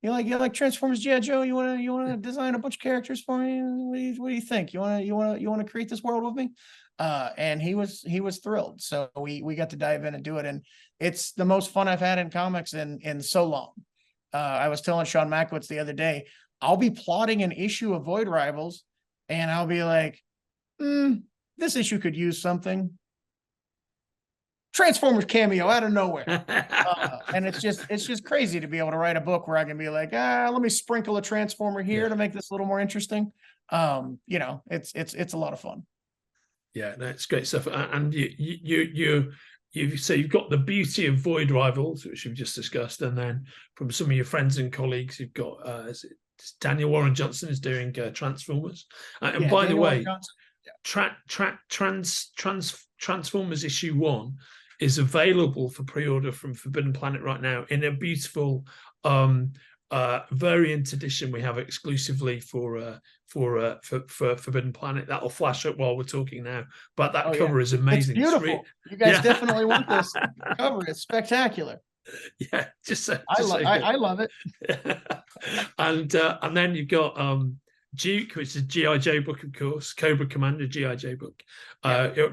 You like Transformers G.I. Joe? You want to design a bunch of characters for me? What do you think? You want to create this world with me? And he was thrilled. So we got to dive in and do it. And it's the most fun I've had in comics in so long. I was telling Sean Mackwitz the other day, I'll be plotting an issue of Void Rivals, and I'll be like, this issue could use something. Transformers cameo out of nowhere. And it's just crazy to be able to write a book where I can be like, let me sprinkle a Transformer here to make this a little more interesting. You know, it's a lot of fun. Yeah, that's great stuff. And you've got the beauty of Void Rivals, which we've just discussed, and then from some of your friends and colleagues, you've got Daniel Warren Johnson is doing Transformers. And by the way, Transformers issue 1 is available for pre-order from Forbidden Planet right now in a beautiful variant edition we have exclusively for Forbidden Planet. That'll flash up while we're talking now, but that cover is amazing. It's beautiful. You guys definitely want this cover. It's spectacular. Yeah, I love it. And then you've got Duke, which is a G.I. Joe book, of course, Cobra Commander G.I. Joe book,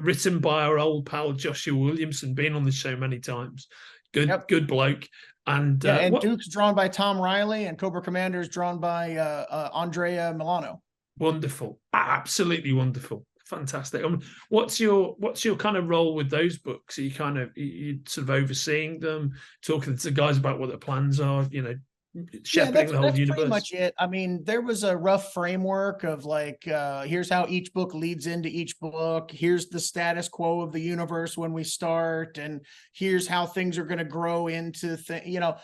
written by our old pal Joshua Williamson, been on the show many times. Good bloke. And Duke's drawn by Tom Riley, and Cobra Commander is drawn by Andrea Milano. Wonderful, absolutely wonderful, fantastic. What's your kind of role with those books? Are you sort of overseeing them, talking to the guys about what their plans are? You know, shepherding the whole universe. Pretty much it. I mean, there was a rough framework of like, here's how each book leads into each book. Here's the status quo of the universe when we start, and here's how things are going to grow into you know,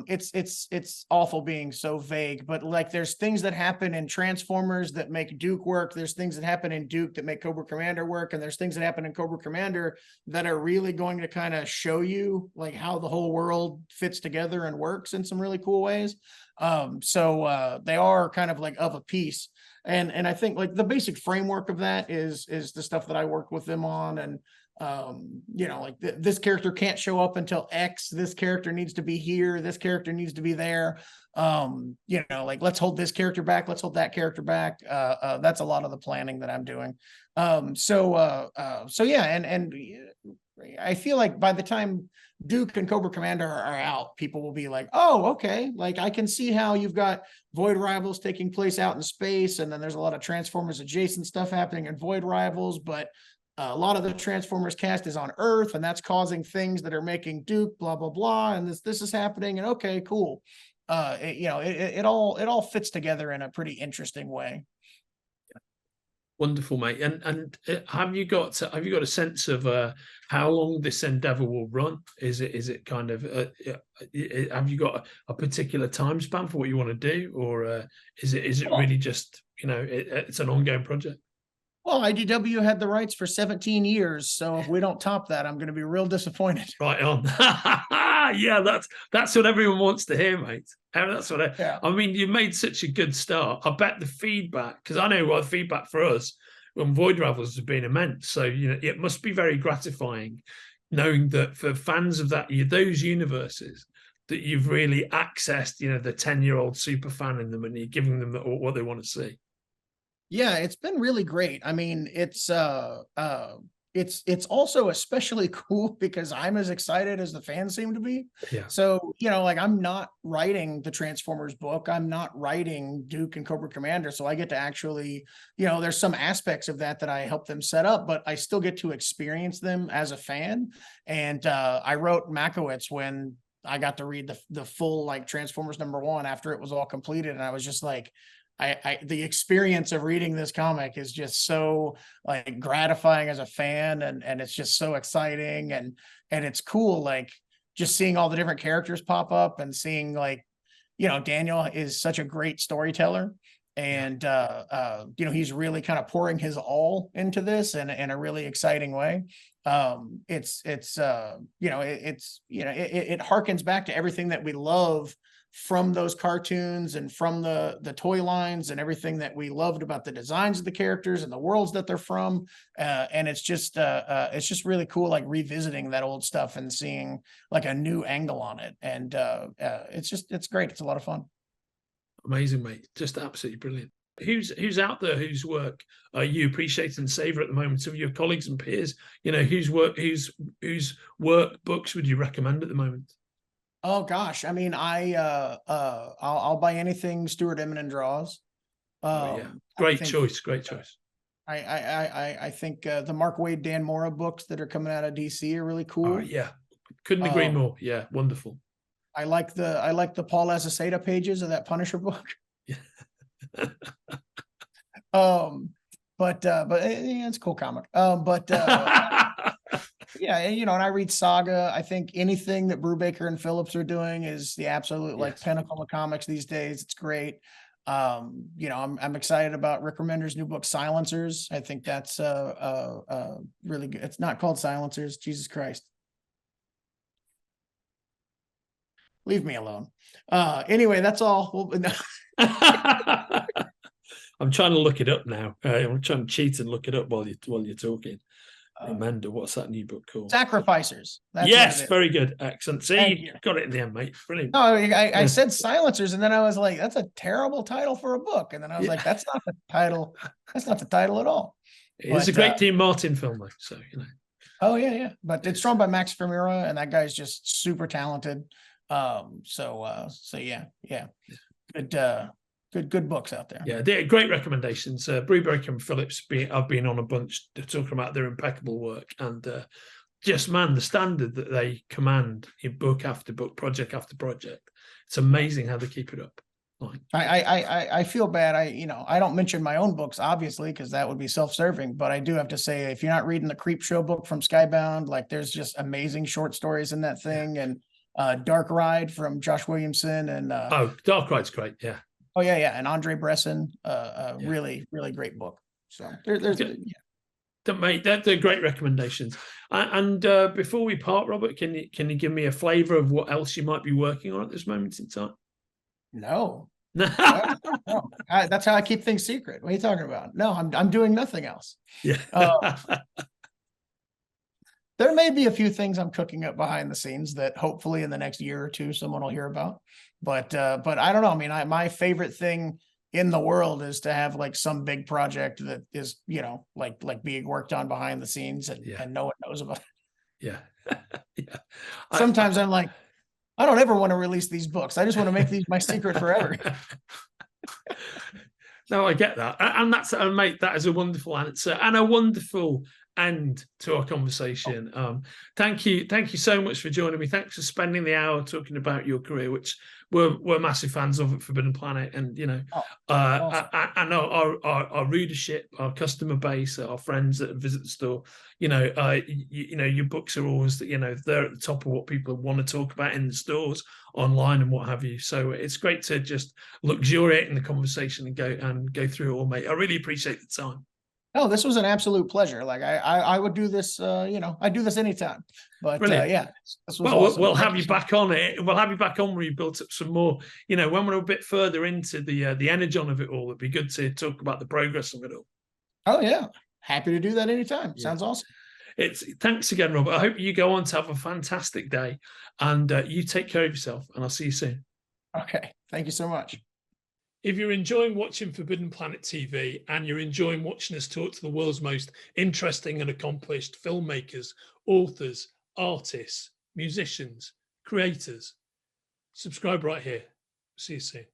it's awful being so vague, but like there's things that happen in Transformers that make Duke work. There's things that happen in Duke that make Cobra Commander work. And there's things that happen in Cobra Commander that are really going to kind of show you like how the whole world fits together and works in some really cool ways. So they are kind of like of a piece. And I think like the basic framework of that is the stuff that I work with them on. And you know, like this character can't show up until X, this character needs to be here, this character needs to be there. You know, like let's hold this character back, let's hold that character back. That's a lot of the planning that I'm doing. So yeah, and I feel like by the time Duke and Cobra Commander are out, people will be like, oh, okay, like I can see how you've got Void Rivals taking place out in space, and then there's a lot of Transformers adjacent stuff happening in Void Rivals, but a lot of the Transformers cast is on Earth, and that's causing things that are making Duke blah blah blah, and this is happening, and okay, cool. It all fits together in a pretty interesting way. Wonderful, mate. And have you got a sense of how long this endeavor will run? Is it kind of have you got a particular time span for what you want to do, or is it really just, it's an ongoing project? Well, IDW had the rights for 17 years, so if we don't top that, I'm going to be real disappointed. Right on. Yeah, that's what everyone wants to hear, mate. That's what I mean. You made such a good start. I bet the feedback, because I know the feedback for us on Void Rivals has been immense. So it must be very gratifying knowing that for fans of those universes, that you've really accessed, the 10-year-old super fan in them, and you're giving them what they want to see. Yeah, it's been really great. I mean, it's also especially cool because I'm as excited as the fans seem to be. Yeah. So, like, I'm not writing the Transformers book. I'm not writing Duke and Cobra Commander. So I get to actually, there's some aspects of that I help them set up, but I still get to experience them as a fan. And I wrote Makowitz when I got to read the full, like, Transformers #1 after it was all completed. And I was just like, the experience of reading this comic is just so, like, gratifying as a fan, and it's just so exciting, and it's cool, like, just seeing all the different characters pop up and seeing, like, Daniel is such a great storyteller, and he's really kind of pouring his all into this in a really exciting way. It harkens back to everything that we love from those cartoons and from the toy lines and everything that we loved about the designs of the characters and the worlds that they're from. And it's just really cool, like, revisiting that old stuff and seeing, like, a new angle on it. And it's great. It's a lot of fun. Amazing, mate. Just absolutely brilliant. Who's out there whose work you appreciate and savor at the moment, of your colleagues and peers? Whose work, books would you recommend at the moment? Oh gosh, I mean, I'll buy anything Stuart Immonen draws. Great choice. I think the Mark Waid, Dan Mora books that are coming out of DC are really cool. Yeah, couldn't agree more. Yeah, wonderful. I like the Paul Azaceta pages of that Punisher book. But it's a cool comic. Yeah, and I read Saga. I think anything that Brubaker and Phillips are doing is the absolute pinnacle of comics these days. It's great. I'm excited about Rick Remender's new book, Silencers. I think that's really good. It's not called Silencers. Jesus Christ. Leave me alone. Anyway, that's all. I'm trying to look it up now. I'm trying to cheat and look it up while you're talking. Amanda, what's that new book called? Sacrificers. Yes, very good. Excellent. See, got it in the end, mate. Brilliant. No, I said Silencers, and then I was like, that's a terrible title for a book. And then I was like, that's not the title. That's not the title at all. It's a great Dean Martin film, though. So, Oh, yeah. But it's drawn by Max Vermeera, and that guy's just super talented. Yeah. Good books out there. Yeah, they're great recommendations. Brubaker and Phillips, I've been on a bunch talking about their impeccable work, and the standard that they command in book after book, project after project. It's amazing how they keep it up. I feel bad. I don't mention my own books, obviously, because that would be self-serving, but I do have to say, if you're not reading the Creep Show book from Skybound, like, there's just amazing short stories in that thing. And Dark Ride from Josh Williamson, and Dark Ride's great. Yeah. Oh yeah, and Andre Bresson, really, really great book. So Mate, they're great recommendations. And before we part, Robert, can you give me a flavour of what else you might be working on at this moment in time? No. That's how I keep things secret. What are you talking about? No, I'm doing nothing else. Yeah. There may be a few things I'm cooking up behind the scenes that hopefully in the next year or two someone will hear about. But I don't know. I mean, my favorite thing in the world is to have, like, some big project that is, like being worked on behind the scenes, and no one knows about it. Yeah. Yeah. Sometimes I'm like, I don't ever want to release these books. I just want to make these my secret forever. No, I get that. And mate, that is a wonderful answer and a wonderful end to our conversation. Thank you so much for joining me. Thanks for spending the hour talking about your career, which we're massive fans of at Forbidden Planet. And awesome. I know our readership, our customer base, our friends that visit the store, your books are always, they're at the top of what people want to talk about in the stores, online, and what have you. So it's great to just luxuriate in the conversation and go through it all, mate. I really appreciate the time. Oh, this was an absolute pleasure. Like I would do this, I do this anytime. But yeah, this was awesome. We'll have you back on it. We'll have you back on where you built up some more. When we're a bit further into the Energon of it all, it'd be good to talk about the progress of it all. Oh yeah, happy to do that anytime. Yeah. Sounds awesome. Thanks again, Robert. I hope you go on to have a fantastic day, and you take care of yourself. And I'll see you soon. Okay, thank you so much. If you're enjoying watching Forbidden Planet TV and you're enjoying watching us talk to the world's most interesting and accomplished filmmakers, authors, artists, musicians, creators, subscribe right here. See you soon.